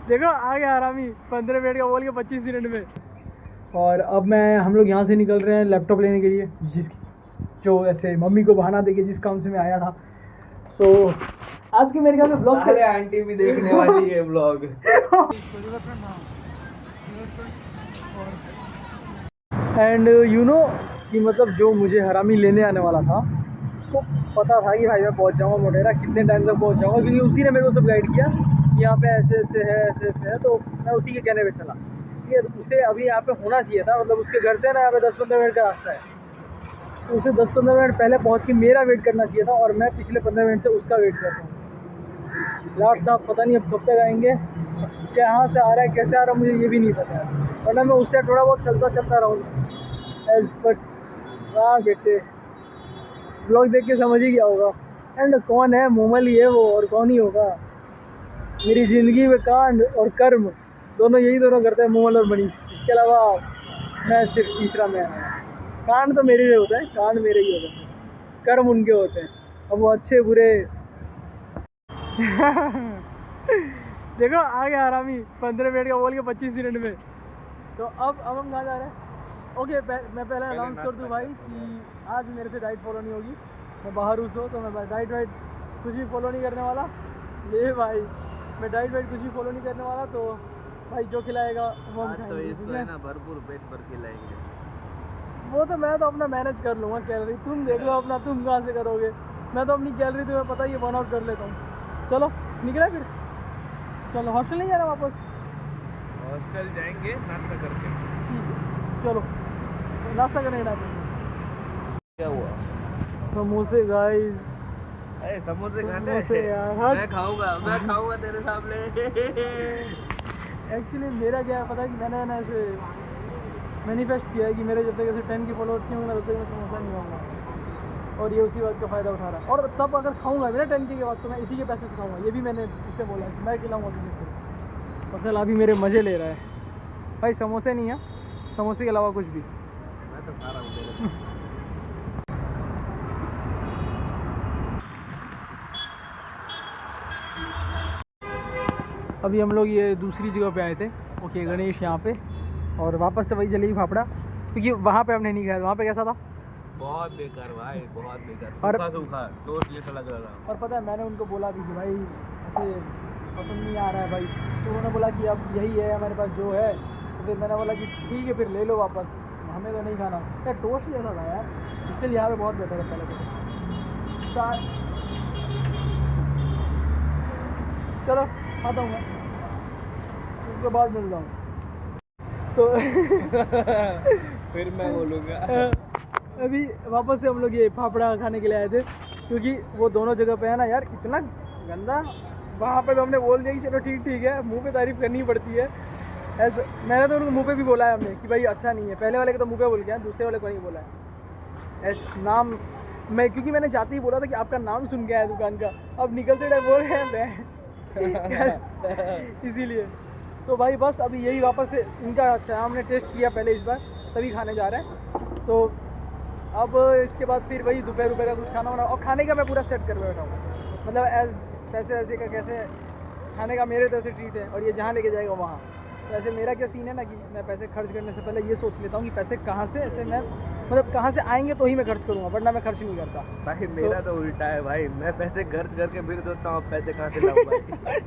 देखो आ गया हरामी 15 मिनट का बोल के 25 मिनट में। और अब हम लोग यहाँ से निकल रहे हैं लैपटॉप लेने के लिए, जो ऐसे मम्मी को बहाना देके जिस काम से मैं आया था। सो आज के मेरे ख्याल में ब्लॉग सारे आंटी भी देखने वाली है ब्लॉग। एंड यू नो कि मतलब जो मुझे हरामी लेने आने वाला था उसको पता था कि भाई मैं पहुंच जाऊंगा मोटेरा, कितने टाइम तक पहुंच जाऊंगा, क्योंकि उसी ने मेरे को सब गाइड किया कि यहाँ पे ऐसे ऐसे है ऐसे ऐसे है। तो मैं उसी के कहने पे चला। ठीक है, तो उसे अभी यहाँ पे होना चाहिए था, मतलब उसके घर से ना यहाँ पे 10-15 मिनट का रास्ता है। तो उसे 10-15 मिनट पहले पहुँच के मेरा वेट करना चाहिए था, और मैं पिछले 15 मिनट से उसका वेट कर रहा हूँ। लाट साहब पता नहीं अब कब तक आएंगे, क्या यहाँ से आ रहा है कैसे आ रहा है मुझे ये भी नहीं पता है, वरना मैं उससे थोड़ा बहुत चलता रहूँगा एज। बट हाँ बेटे, ब्लॉग देख के समझ ही गया होगा। एंड कौन है, मोमल ही है वो, और कौन ही होगा। मेरी ज़िंदगी में कांड और कर्म यही दोनों करते हैं, मोमल और मनीष। इसके अलावा मैं सिर्फ तीसरा मैं। कांड तो मेरे ही होते हैं, कांड मेरे ही होते हैं, कर्म उनके होते हैं। अब वो अच्छे बुरे देखो आ गया हरामी 15 मिनट का बोल के 25 मिनट में। तो अब हम कहाँ जा रहे हैं? ओके, मैं पहले अनाउंस कर दूँ भाई कि आज मेरे से डाइट फॉलो नहीं होगी। मैं बाहर हूँ तो मैं डाइट वाइट कुछ भी फॉलो नहीं करने वाला। ले भाई, मैं डाइट वाइट कुछ भी फॉलो नहीं करने वाला। तो भाई जो खिलाएगा वो हम खाएंगे। तो इसको है ना भरपूर पेट भर खिलाएंगे। वो तो मैं तो अपना मैनेज कर लूँगा कैलोरी, तुम देख लो अपना, तुम कहाँ से करोगे। मैं तो अपनी कैलोरी तुम्हें पता ही है, बर्न आउट कर लेता हूँ। चलो निकला फिर, चलो हॉस्टल नहीं जाना वापस, हॉस्टल जाएंगे नाश्ता करके। ठीक है चलो नाश्ता करने का। क्या हुआ? समोसे गाइस, अरे समोसे खाने यार। मैं खाऊंगा तेरे सामने। एक्चुअली मेरा क्या है पता है कि मैंने ना ऐसे मैनिफेस्ट किया है कि मेरे जब तक ऐसे 10 की फॉलोअर्स नहीं होंगे ना तब तक मैं समोसा नहीं खाऊंगा। और ये उसी बात का फ़ायदा उठा रहा है। और तब अगर खाऊंगा मेरा 10 के बाद तो मैं इसी के पैसे से खाऊंगा। ये भी मैंने इससे बोला कि मैं खिलाऊंगा किसी को। फसल अभी मेरे मज़े ले रहा है भाई। समोसे नहीं है, समोसे के अलावा कुछ भी। मैं तो खा रहा हूँ। अभी हम लोग ये दूसरी जगह पे आए थे, ओके गणेश यहाँ पे, और वापस से वही जलेबी फाफड़ा, क्योंकि वहाँ पे हमने नहीं खाया। वहाँ पे कैसा था? बहुत बेकार भाई, बहुत बेकार, और सूखा टोस्ट जैसा लग रहा था। और पता है मैंने उनको बोला भी कि भाई ऐसे पसंद नहीं आ रहा है भाई। तो उन्होंने बोला कि अब यही है हमारे पास जो है। तो फिर मैंने बोला कि ठीक है फिर ले लो वापस, हमें तो नहीं खाना। यार टोस्ट जैसा था यार, स्टिल यहाँ पे बहुत बेटर है पहले तो। चलो आता हूँ मैं, उसके बाद मिलता हूँ। तो फिर मैं बोलूँगा। अभी वापस से हम लोग ये फाफड़ा खाने के लिए आए थे, क्योंकि वो दोनों जगह पे है ना यार इतना गंदा। वहाँ पे तो हमने बोल दिया कि चलो ठीक है, मुंह पे तारीफ करनी पड़ती है। ऐसा मैंने तो उनको मुंह पे भी बोला है हमने कि भाई अच्छा नहीं है। पहले वाले के तो मुंह पे बोल गया, दूसरे वाले को नहीं बोला है। ऐसा नाम मैं, क्योंकि मैंने जाते ही बोला था कि आपका नाम सुन के आया दुकान का, अब निकलते टाइम बोल रहे हैं इसीलिए। तो भाई बस अभी यही वापस से इनका अच्छा हमने टेस्ट किया पहले इस बार, तभी खाने जा रहे हैं। तो अब इसके बाद फिर वही दोपहर का कुछ खाना होना, और खाने का मैं पूरा सेट कर बैठा हूँ, मतलब एज पैसे वैसे का कैसे खाने का मेरे तरफ से ट्रीट है, और ये जहाँ लेके जाएगा वहाँ। तो ऐसे मेरा क्या सीन है ना कि मैं पैसे खर्च करने से पहले ये सोच लेता हूँ कि पैसे कहाँ से ऐसे मैं मतलब कहाँ से आएंगे तो ही मैं खर्च करूँगा, वरना मैं खर्च नहीं करता भाई। मेरा तो उल्टा है भाई, मैं पैसे खर्च करके फिर सोचता हूँ पैसे कहाँ से लाऊं भाई।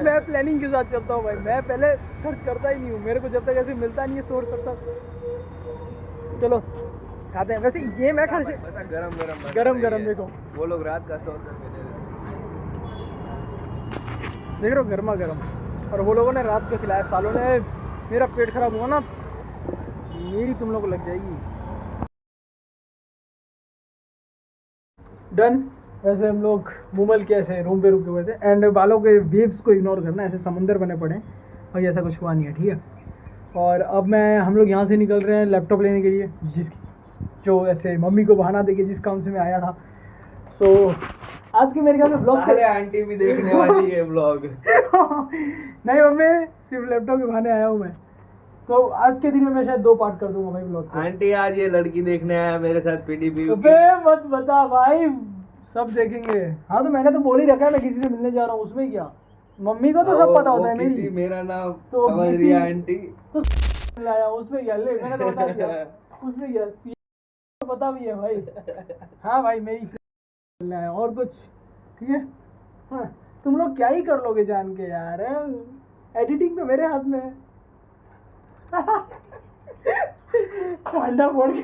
मैं प्लानिंग के साथ चलता हूँ भाई, मैं पहले खर्च करता ही नहीं हूँ। मेरे को जब तक ऐसे मिलता नहीं है सोर्स तब तक। चलो खाते हैं। वैसे ये मैं खर्च गरम देखो, वो लोग रात का स्टोर करके दे देख रहे हो गर्मा गर्म, और वो लोगों ने रात को खिलाया। सालों ने मेरा पेट खराब हुआ ना, मेरी तुम लोग को लग जाएगी। डन। वैसे हम लोग मुमल के ऐसे रूम पे रुके हुए थे, एंड बालों के वेव्स को इग्नोर करना, ऐसे समंदर बने पड़े हैं, और ऐसा कुछ हुआ नहीं है, ठीक है। और अब हम लोग यहाँ से निकल रहे हैं लैपटॉप लेने के लिए, जो ऐसे मम्मी को बहाना देके जिस काम से मैं आया था। सो आज की मेरे ख्याल में ब्लॉग सारे आंटी भी देखने वाली है ब्लॉग। नहीं मम्मी, सिर्फ लैपटॉप के बहाने आया हूँ मैं। तो आज के दिन में मैं शायद 2 पार्ट कर दूंगा भाई ब्लॉग के। आंटी आज ये लड़की देखने आया मेरे साथ पीडीपी। मत बता भाई, सब देखेंगे। हाँ तो मैंने तो बोल ही रखा है मैं किसी से मिलने जा रहा हूँ, उसमें क्या। मम्मी को तो सब पता होता है किसी मेरी। मेरा नाम तो समझ किसी- रही है आंटी। तो लाया उसमें क्या ले, मैंने तो बता दिया उसमें क्या तो पता भी है भाई। हाँ भाई मेरी फ्रेंड लाया और कुछ, ठीक है। हाँ, तुम लोग क्या ही कर लोगे जान के यार, एडिटिंग तो मेरे हाथ में है। अंडा फोड़ के।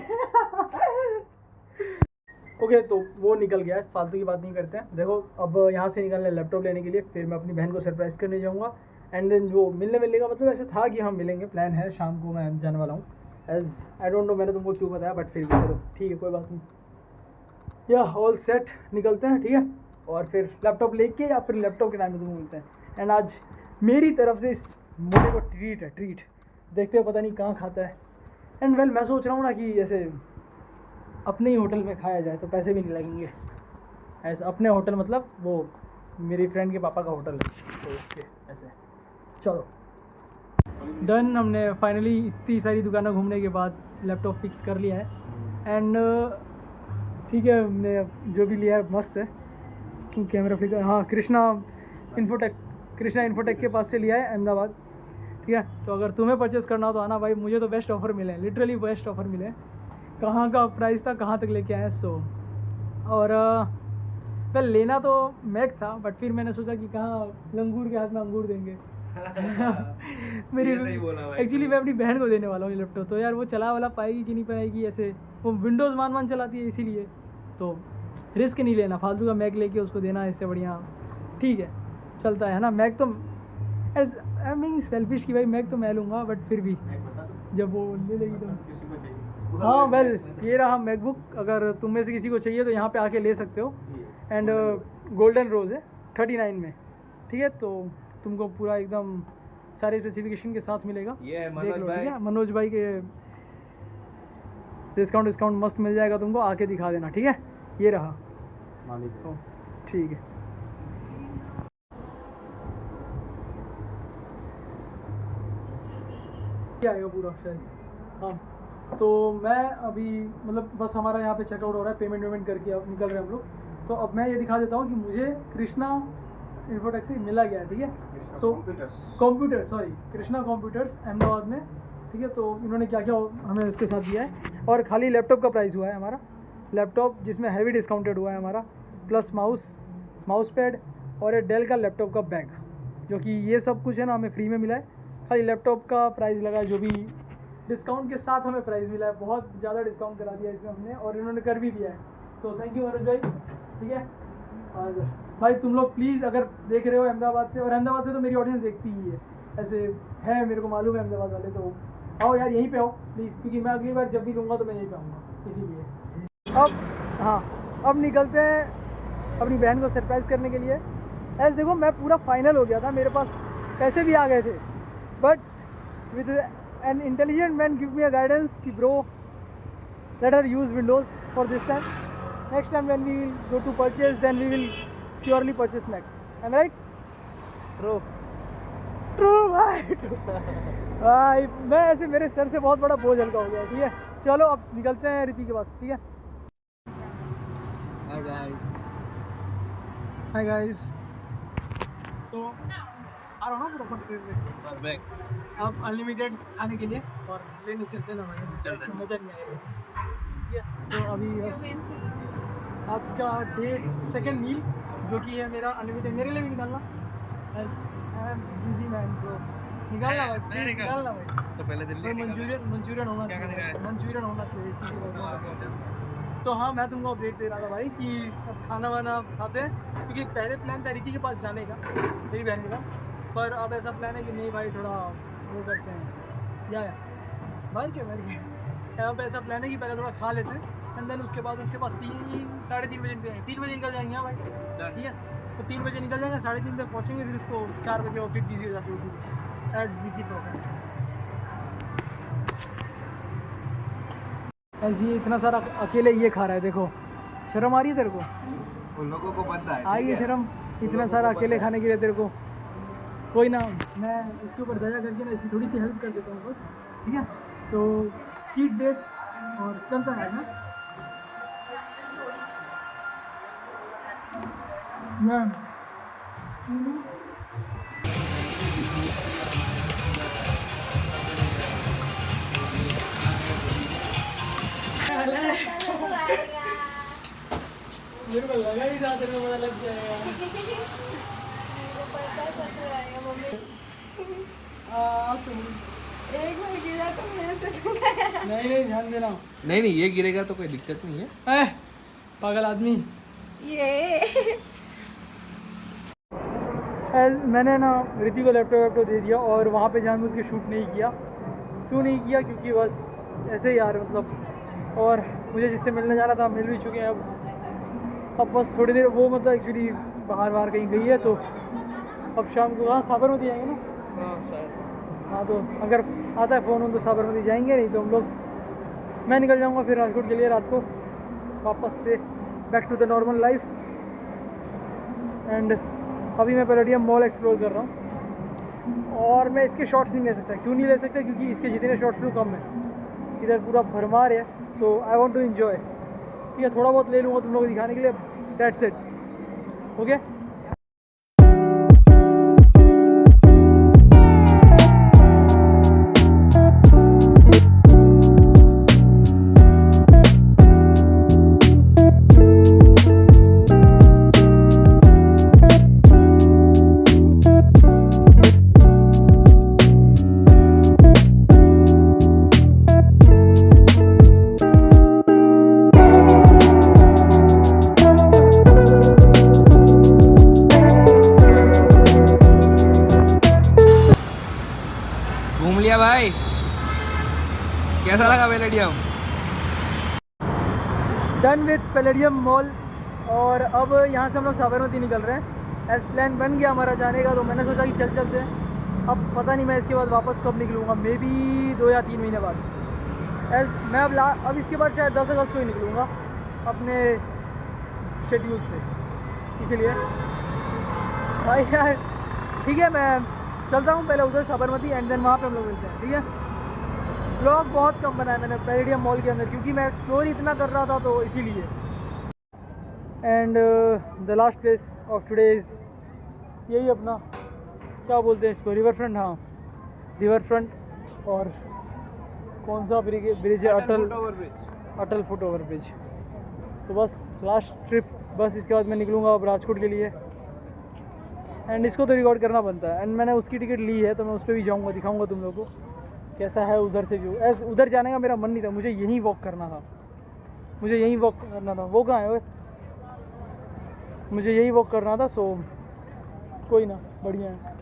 ओके तो वो निकल गया है, फालतू की बात नहीं करते हैं। देखो अब यहाँ से निकलना है लैपटॉप लेने के लिए, फिर मैं अपनी बहन को सरप्राइज़ करने जाऊँगा। एंड देन जो मिलने का मतलब ऐसे था कि हम मिलेंगे, प्लान है शाम को मैं जाने वाला हूँ। एज आई डोंट नो मैंने तुमको क्यों बताया, बट फिर भी चलो ठीक है कोई बात नहीं। या ऑल सेट, निकलते हैं ठीक है। और फिर लैपटॉप लेके या फिर लैपटॉप के टाइम में तुमको मिलते हैं। एंड आज मेरी तरफ से इस मोटे को ट्रीट है, ट्रीट देखते हो पता नहीं कहाँ खाता है। एंड वेल मैं सोच रहा हूँ ना कि ऐसे अपने ही होटल में खाया जाए तो पैसे भी नहीं लगेंगे। ऐसे अपने होटल मतलब वो मेरी फ्रेंड के पापा का होटल है तो इसके ऐसे। चलो डन, हमने फाइनली इतनी सारी दुकानें घूमने के बाद लैपटॉप फिक्स कर लिया है। एंड ठीक है हमने जो भी लिया है मस्त है। कैमरा फ्लिकर, हाँ कृष्णा इन्फोटेक के पास से लिया है अहमदाबाद, ठीक है। तो अगर तुम्हें परचेस करना हो तो आना भाई, मुझे तो बेस्ट ऑफर मिले हैं, लिटरली बेस्ट ऑफर मिले हैं। कहाँ का प्राइस था कहाँ तक लेके आए सो। और वेल लेना तो मैक था बट फिर मैंने सोचा कि कहाँ लंगूर के हाथ में अंगूर देंगे। मेरी एक्चुअली मैं अपनी बहन को देने वाला हूँ लैपटॉप, तो यार वो चला वाला पाएगी कि नहीं पाएगी, ऐसे वो विंडोज़ मान चलाती है इसीलिए तो रिस्क नहीं लेना, फालतू का मैक लेके उसको देना इससे बढ़िया ठीक है चलता है ना। मैक तो एज आई मीन सेल्फिश की भाई, मैक तो मैं लूँगा बट फिर भी जब वो ले लेगी तो हाँ वेल ये रहा मैकबुक, अगर तुम में से किसी को चाहिए तो यहाँ पे आके ले सकते हो। एंड गोल्डन रोज़ है 39 में, ठीक है। तो तुमको पूरा एकदम सारे स्पेसिफिकेशन के साथ मिलेगा। ये है देख मनोज लो भाई। ठीक है, मनोज भाई के डिस्काउंट मस्त मिल जाएगा तुमको, आके दिखा देना ठीक है। ये रहा तो ठीक है। क्या आएगा पूरा शायद, हाँ। तो मैं अभी मतलब बस हमारा यहाँ पे चेकआउट हो रहा है, पेमेंट करके अब निकल रहे हैं हम लोग। तो अब मैं ये दिखा देता हूँ कि मुझे कृष्णा इन्फोटेक से मिला गया है, ठीक है। So computer sorry Krishna computers Ahmedabad में, ठीक है। तो इन्होंने क्या क्या हमें उसके साथ दिया है, और खाली लैपटॉप का प्राइस हुआ है हमारा, लैपटॉप जिसमें हैवी डिस्काउंटेड हुआ है हमारा, प्लस माउस पैड और एक डेल का लैपटॉप का बैग, जो कि ये सब कुछ है ना हमें फ्री में मिला है। खाली लैपटॉप का प्राइस लगा है जो भी डिस्काउंट के साथ हमें प्राइस मिला है, बहुत ज़्यादा डिस्काउंट करा दिया इसमें हमने, और इन्होंने कर भी दिया है। सो थैंक यू मनोज भाई, ठीक है। और भाई तुम लोग प्लीज़ अगर देख रहे हो अहमदाबाद से, और अहमदाबाद से तो मेरी ऑडियंस देखती ही है ऐसे है, मेरे को मालूम है अहमदाबाद वाले, तो आओ यार यहीं पे आओ प्लीज़, क्योंकि मैं अगली बार जब भी लूँगा तो मैं यहीं पे आऊँगा इसीलिए। अब हाँ अब निकलते हैं अपनी बहन को सरप्राइज़ करने के लिए। ऐसे देखो मैं पूरा फाइनल हो गया था, मेरे पास पैसे भी आ गए थे, but with an intelligent man give me a guidance कि bro let her use Windows for this time, next time when we go to purchase then we will surely purchase Mac, am right? True true भाई, true भाई। मैं ऐसे मेरे sir से बहुत बड़ा बोझ हल्का हो गया, ठीक है। चलो अब निकलते हैं रिति के पास, ठीक है। Hi guys. हाय गाइस, तो आ रहा हूँ ना पूरा ट्रेन में, परफेक्ट। अब अनलिमिटेड खाने के लिए, और लेने चलते ना भाई, चलते हैं। मज़ा नहीं आएगा, ठीक है। तो अभी बस आज का सेकंड मील जो कि है मेरा अनलिमिटेड, मेरे लिए भी निकालना, I am busy man bro, निकालना भाई please, निकालना भाई। तो पहले दिल्ली मंचूरियन होना क्या चाहिए, करेगा? मंचूरियन होना चाहिए इसी से बोलूँगा। तो हाँ मैं तुमको अपडेट दे रहा था भाई कि अब खाना वाना खाते हैं, क्योंकि पहले प्लान था रिति के पास जाने का, मेरी बहन के पास, पर अब ऐसा प्लान है कि नहीं भाई थोड़ा वो करते हैं या भर के यहाँ पे ऐसा प्लान है कि पहले थोड़ा खा लेते हैं, एंड देन उसके बाद उसके पास 3-3:30 बजे निकल 3 बजे निकल जाएंगे, हाँ भाई ठीक है। तो 3 बजे निकल जाएंगे, 3:30 तक पहुँचेंगे, फिर उसको 4 बजे और फिर बिजी हो जाती होगी एज बिजी तो ऐसे ये इतना सारा अकेले ये खा रहा है, देखो शर्म आ रही है तेरे को? उन लोगों को पता है। आई है शर्म इतना सारा अकेले खाने के लिए तेरे को? कोई ना, मैं इसके ऊपर दया करके ना इसकी थोड़ी सी हेल्प कर देता हूँ बस, ठीक है। तो चीट डेट और चलता है ना, मैं वाला है। मेरे को लगा ही था तेरे को पता लग जाएगा। तुम एक बार गिरा तो मेरे से टूट गया। नहीं ध्यान देना। नहीं ये गिरेगा तो कोई दिक्कत नहीं है। पागल आदमी। ये मैंने ना रिति को लैपटॉप दे दिया और वहाँ पे जानबूझ के शूट नहीं किया। क्यों नहीं किया? क्योंकि बस ऐसे ही यार मतलब, और मुझे जिससे मिलने जाना था मिल भी चुके हैं। अब बस थोड़ी देर वो मतलब एक्चुअली बाहर कहीं गई है, तो अब शाम को वहाँ साबरमती जाएंगे ना। हाँ शायद। हाँ तो अगर आता है फ़ोन तो साबरमती जाएंगे, नहीं तो हम लोग, मैं निकल जाऊँगा फिर राजकोट के लिए रात को वापस से back to the normal life. And अभी मैं पैलेडियम मॉल एक्सप्लोर कर रहा हूँ और मैं इसके शॉट्स नहीं ले सकता। क्यों नहीं ले सकता? क्योंकि इसके जितने शॉट्स लूँ कम है, इधर पूरा भरमार है। सो आई वॉन्ट टू इन्जॉय। ठीक है, थोड़ा बहुत ले लूँगा तुम लोगों को दिखाने के लिए। That's it. ओके। घूम लिया भाई, कैसा लगा palladium? Done with palladium mall. और अब यहाँ से हम लोग साबरमती निकल रहे हैं। एज प्लान बन गया हमारा जाने का, तो मैंने सोचा कि चलते हैं। अब पता नहीं मैं इसके बाद वापस कब निकलूँगा, मे बी 2 या 3 महीने बाद। एज मैं अब इसके बाद शायद 10 अगस्त को ही निकलूँगा अपने शेड्यूल से, इसीलिए भाई यार। ठीक है, मैं चलता हूँ पहले उधर साबरमती, एंड देन वहाँ पे हम लोग मिलते हैं। ठीक है। ब्लॉग बहुत कम बनाया मैंने पैलेडियम मॉल के अंदर, क्योंकि मैं एक्सप्लोर इतना कर रहा था, तो इसीलिए। And the last place of today is यही अपना, क्या बोलते हैं इसको, रिवर फ्रंट। हाँ, रिवर फ्रंट। और कौन सा ब्रिज है? अटल फुट ओवर ब्रिज। तो बस लास्ट ट्रिप, बस इसके बाद मैं निकलूँगा अब राजकोट के लिए। एंड इसको तो रिकॉर्ड करना बनता है। एंड मैंने उसकी टिकट ली है, तो मैं उस पर भी जाऊँगा, दिखाऊँगा तुम लोगों को कैसा है उधर से व्यू। ऐसे उधर जाने का मेरा मन नहीं था, मुझे यहीं वॉक करना था। वो कहाँ है ओए? मुझे यही वॉक करना था। सो कोई ना, बढ़िया है।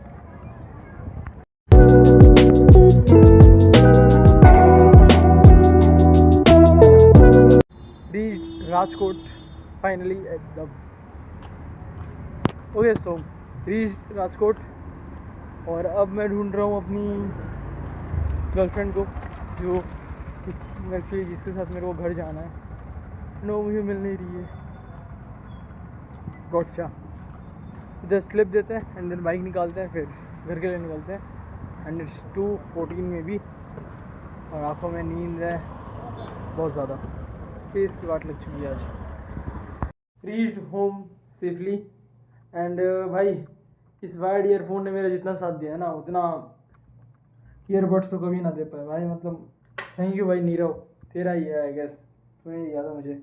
रीच्ड राजकोट फाइनली एकदम। ओके, सो रीच्ड राजकोट। और अब मैं ढूंढ रहा हूँ अपनी गर्लफ्रेंड को, जो एक्चुअली जिसके साथ मेरे को घर जाना है। नो, मुझे मिल नहीं रही है। गॉटचा। इधर स्लिप देते हैं एंड देन बाइक निकालते हैं, फिर घर के लिए निकलते हैं। एंड इट्स 2:14 में भी, और आंखों में नींद है बहुत ज़्यादा। फेस की वाट लग चुकी है आज। Reached home safely. एंड भाई, इस वायर्ड ईयरफोन ने मेरा जितना साथ दिया है ना, उतना ईयरबड्स तो कभी ना दे पाए भाई। मतलब थैंक यू भाई नीरव, तेरा ही है आई गेस, तुम्हें दिया था मुझे।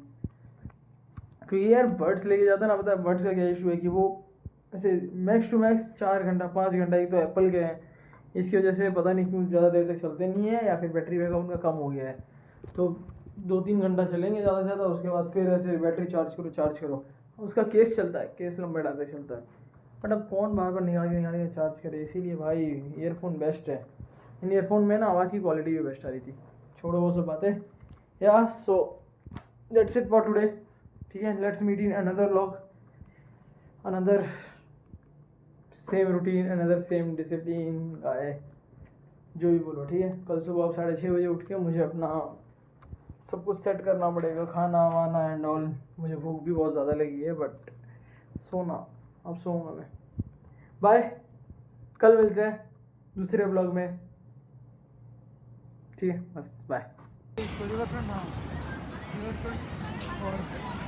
क्योंकि यार बड्स लेके जाता ना, पता है बड्स का क्या इशू है कि वो ऐसे मैक्स टू मैक्स 4 घंटा 5 घंटा, एक तो एप्पल के हैं, इसकी वजह से पता नहीं क्यों ज़्यादा देर तक चलते नहीं है, या फिर बैटरी बैकअप उनका कम हो गया है। तो 2-3 घंटा चलेंगे ज़्यादा से ज़्यादा, उसके बाद फिर ऐसे बैटरी चार्ज करो। उसका केस चलता है, केस लंबे डालते चलता है। बट अब कौन बार बार निकाल के चार्ज करे, इसीलिए भाई ईयरफोन बेस्ट है। इन ईयरफोन में ना आवाज़ की क्वालिटी भी बेस्ट आ रही थी। छोड़ो वो सब बातें। Yeah so that's it for today. ठीक है, let's meet in another vlog, another same routine, another same discipline guy, जो भी बोलो। ठीक है, कल सुबह आप 6:30 बजे उठ के मुझे अपना सब कुछ सेट करना पड़ेगा, खाना वाना एंड ऑल। मुझे भूख भी बहुत ज़्यादा लगी है, बट सोना, अब सोऊंगा मैं। बाय, कल मिलते हैं दूसरे ब्लॉग में। ठीक है, बस बाय। रिवर फ्रंट, हाँ रिवर फ्रंट। और